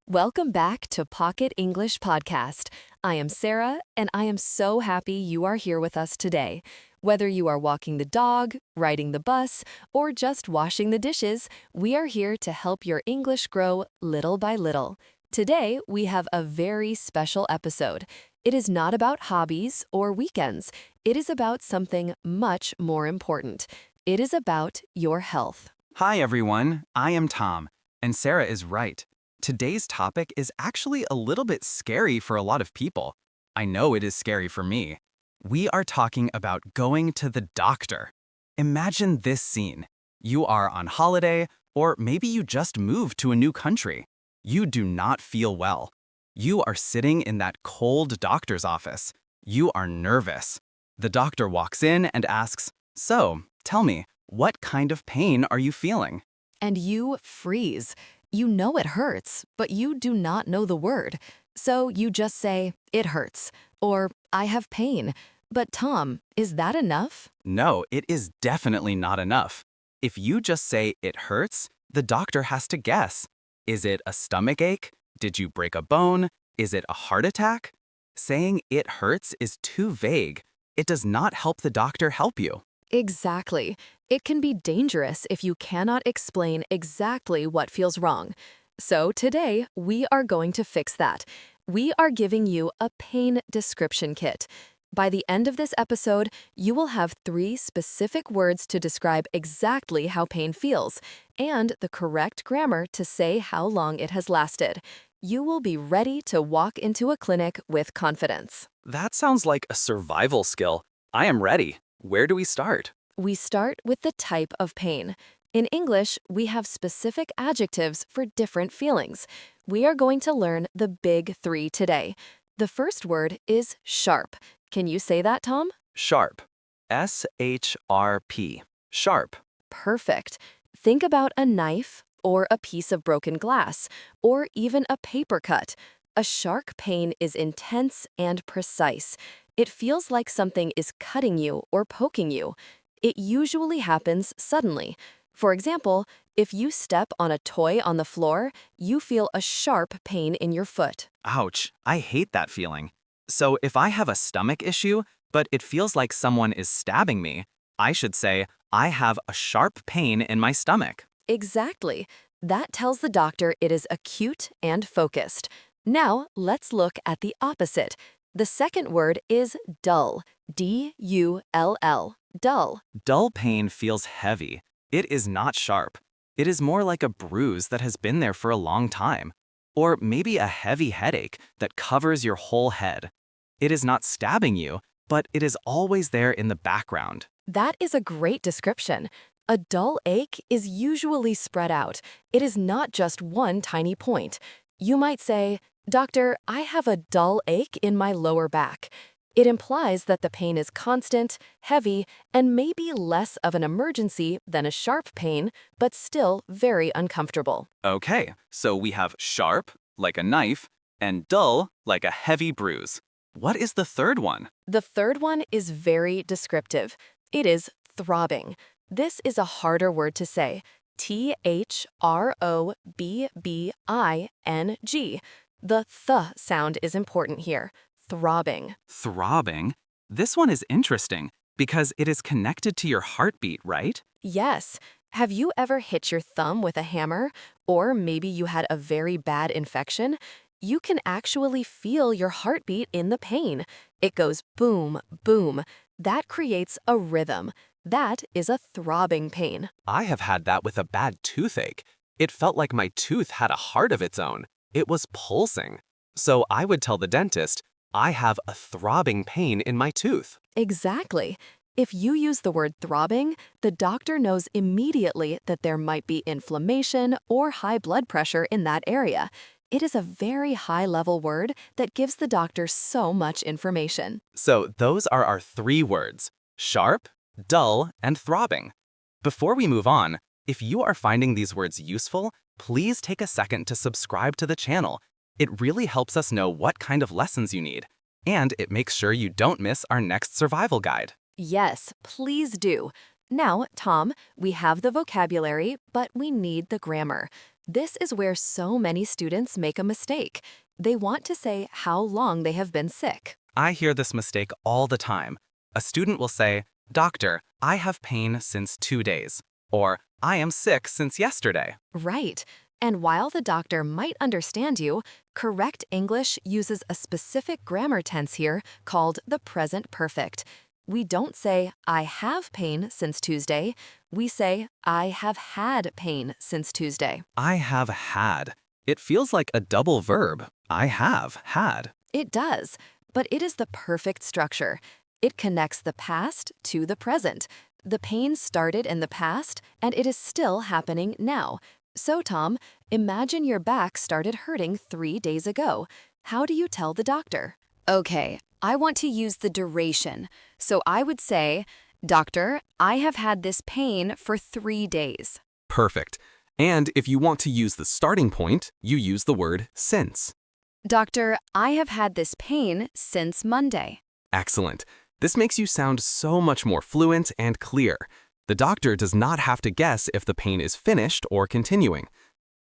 Welcome back to Pocket English Podcast. I am Sarah, and I am so happy you are here with us today. Whether you are walking the dog, riding the bus, or just washing the dishes, we are here to help your English grow little by little. Today, we have a very special episode. It is not about hobbies or weekends. It is about something much more important. It is about your health. Hi everyone, I am Tom, and Sarah is right. Today's topic is actually a little bit scary for a lot of people. I know it is scary for me. We are talking about going to the doctor. Imagine this scene. You are on holiday, or maybe you just moved to a new country. You do not feel well. You are sitting in that cold doctor's office. You are nervous. The doctor walks in and asks, "So, tell me, what kind of pain are you feeling?" And you freeze. You know it hurts, but you do not know the word. So you just say, "It hurts," or "I have pain." But Tom, is that enough? No, it is definitely not enough. If you just say it hurts, the doctor has to guess. Is it a stomach ache? Did you break a bone? Is it a heart attack? Saying it hurts is too vague. It does not help the doctor help you. Exactly. It can be dangerous if you cannot explain exactly what feels wrong. So today, we are going to fix that. We are giving you a pain description kit. By the end of this episode, you will have 3 specific words to describe exactly how pain feels, and the correct grammar to say how long it has lasted. You will be ready to walk into a clinic with confidence. That sounds like a survival skill. I am ready. Where do we start? We start with the type of pain. In English, we have specific adjectives for different feelings. We are going to learn the big 3 today. The first word is sharp. Can you say that, Tom? Sharp. S-H-R-P. Sharp. Perfect. Think about a knife or a piece of broken glass or even a paper cut. A sharp pain is intense and precise. It feels like something is cutting you or poking you. It usually happens suddenly. For example, if you step on a toy on the floor, you feel a sharp pain in your foot. Ouch, I hate that feeling. So if I have a stomach issue, but it feels like someone is stabbing me, I should say, I have a sharp pain in my stomach. Exactly. That tells the doctor it is acute and focused. Now, let's look at the opposite. The second word is dull. D-U-L-L. Dull. Dull pain feels heavy. It is not sharp. It is more like a bruise that has been there for a long time. Or maybe a heavy headache that covers your whole head. It is not stabbing you, but it is always there in the background. That is a great description. A dull ache is usually spread out. It is not just one tiny point. You might say, "Doctor, I have a dull ache in my lower back." It implies that the pain is constant, heavy, and maybe less of an emergency than a sharp pain, but still very uncomfortable. Okay, so we have sharp, like a knife, and dull, like a heavy bruise. What is the third one? The third one is very descriptive. It is throbbing. This is a harder word to say. T-H-R-O-B-B-I-N-G. The th sound is important here. Throbbing. Throbbing? This one is interesting because it is connected to your heartbeat, right? Yes. Have you ever hit your thumb with a hammer? Or maybe you had a very bad infection? You can actually feel your heartbeat in the pain. It goes boom, boom. That creates a rhythm. That is a throbbing pain. I have had that with a bad toothache. It felt like my tooth had a heart of its own. It was pulsing. So I would tell the dentist, I have a throbbing pain in my tooth. Exactly. If you use the word throbbing, the doctor knows immediately that there might be inflammation or high blood pressure in that area. It is a very high-level word that gives the doctor so much information. So those are our 3 words: sharp, dull, and throbbing. Before we move on, if you are finding these words useful, please take a second to subscribe to the channel. It really helps us know what kind of lessons you need, and it makes sure you don't miss our next survival guide. Yes, please do. Now, Tom, we have the vocabulary, but we need the grammar. This is where so many students make a mistake. They want to say how long they have been sick. I hear this mistake all the time. A student will say, "Doctor, I have pain since 2 days," or "I am sick since yesterday." Right. And while the doctor might understand you, correct English uses a specific grammar tense here called the present perfect. We don't say, I have pain since Tuesday. We say, I have had pain since Tuesday. I have had. It feels like a double verb. I have had. It does, but it is the perfect structure. It connects the past to the present. The pain started in the past, and it is still happening now. So, Tom, imagine your back started hurting 3 days ago. How do you tell the doctor? Okay, I want to use the duration. So I would say, Doctor, I have had this pain for 3 days. Perfect. And if you want to use the starting point, you use the word since. Doctor, I have had this pain since Monday. Excellent. This makes you sound so much more fluent and clear. The doctor does not have to guess if the pain is finished or continuing.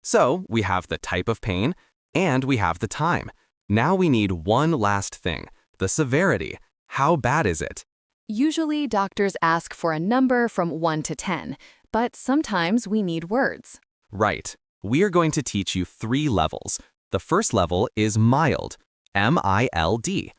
So we have the type of pain, and we have the time. Now we need one last thing, the severity. How bad is it? Usually, doctors ask for a number from 1 to 10, but sometimes we need words. Right. We are going to teach you 3 levels. The first level is mild, M-I-L-D.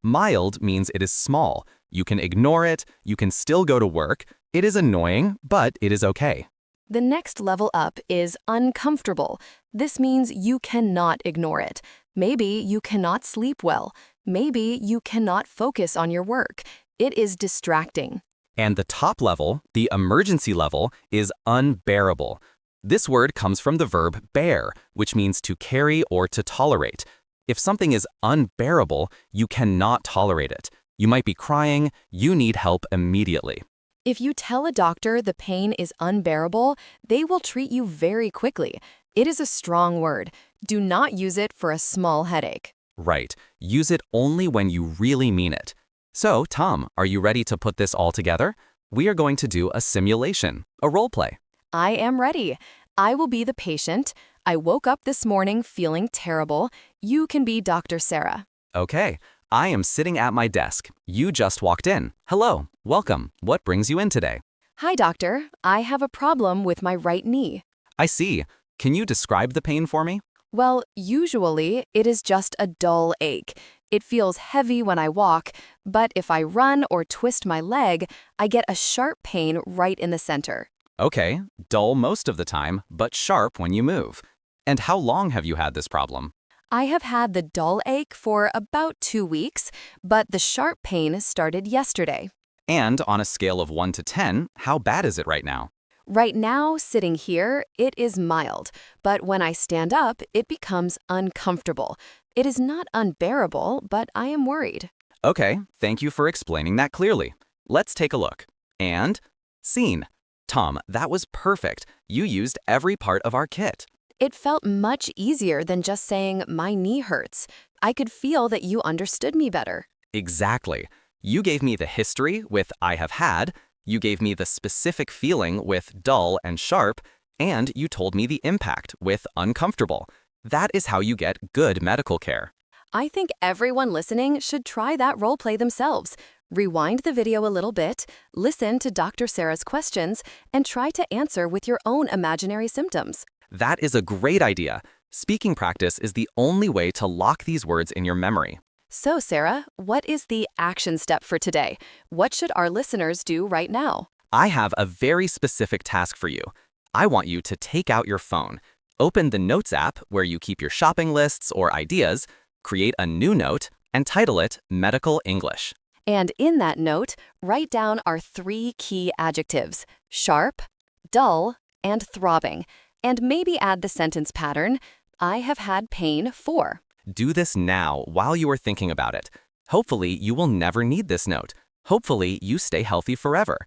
Mild means it is small. You can ignore it, you can still go to work. It is annoying, but it is okay. The next level up is uncomfortable. This means you cannot ignore it. Maybe you cannot sleep well. Maybe you cannot focus on your work. It is distracting. And the top level, the emergency level, is unbearable. This word comes from the verb bear, which means to carry or to tolerate. If something is unbearable, you cannot tolerate it. You might be crying, you need help immediately. If you tell a doctor the pain is unbearable, they will treat you very quickly. It is a strong word. Do not use it for a small headache. Right. Use it only when you really mean it. So, Tom, are you ready to put this all together? We are going to do a simulation, a role play. I am ready. I will be the patient. I woke up this morning feeling terrible. You can be Dr. Sarah. Okay. I am sitting at my desk. You just walked in. Hello. Welcome. What brings you in today? Hi, doctor. I have a problem with my right knee. I see. Can you describe the pain for me? Well, usually it is just a dull ache. It feels heavy when I walk, but if I run or twist my leg, I get a sharp pain right in the center. Okay. Dull most of the time, but sharp when you move. And how long have you had this problem? I have had the dull ache for about 2 weeks, but the sharp pain started yesterday. And on a scale of 1 to 10, how bad is it right now? Right now, sitting here, it is mild, but when I stand up, it becomes uncomfortable. It is not unbearable, but I am worried. Okay, thank you for explaining that clearly. Let's take a look. And scene. Tom, that was perfect. You used every part of our kit. It felt much easier than just saying, my knee hurts. I could feel that you understood me better. Exactly. You gave me the history with I have had, you gave me the specific feeling with dull and sharp, and you told me the impact with uncomfortable. That is how you get good medical care. I think everyone listening should try that role play themselves. Rewind the video a little bit, listen to Dr. Sarah's questions, and try to answer with your own imaginary symptoms. That is a great idea. Speaking practice is the only way to lock these words in your memory. So, Sarah, what is the action step for today? What should our listeners do right now? I have a very specific task for you. I want you to take out your phone, open the Notes app where you keep your shopping lists or ideas, create a new note, and title it Medical English. And in that note, write down our 3 key adjectives: sharp, dull, and throbbing. And maybe add the sentence pattern, I have had pain for. Do this now while you are thinking about it. Hopefully, you will never need this note. Hopefully, you stay healthy forever.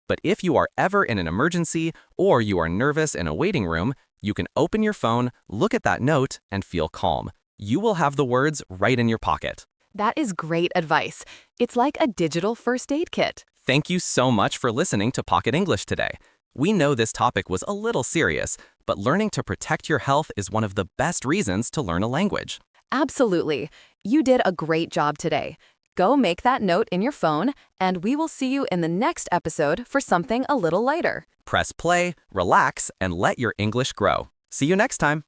But if you are ever in an emergency or you are nervous in a waiting room, you can open your phone, look at that note, and feel calm. You will have the words right in your pocket. That is great advice. It's like a digital first aid kit. Thank you so much for listening to Pocket English today. We know this topic was a little serious, but learning to protect your health is one of the best reasons to learn a language. Absolutely. You did a great job today. Go make that note in your phone, and we will see you in the next episode for something a little lighter. Press play, relax, and let your English grow. See you next time.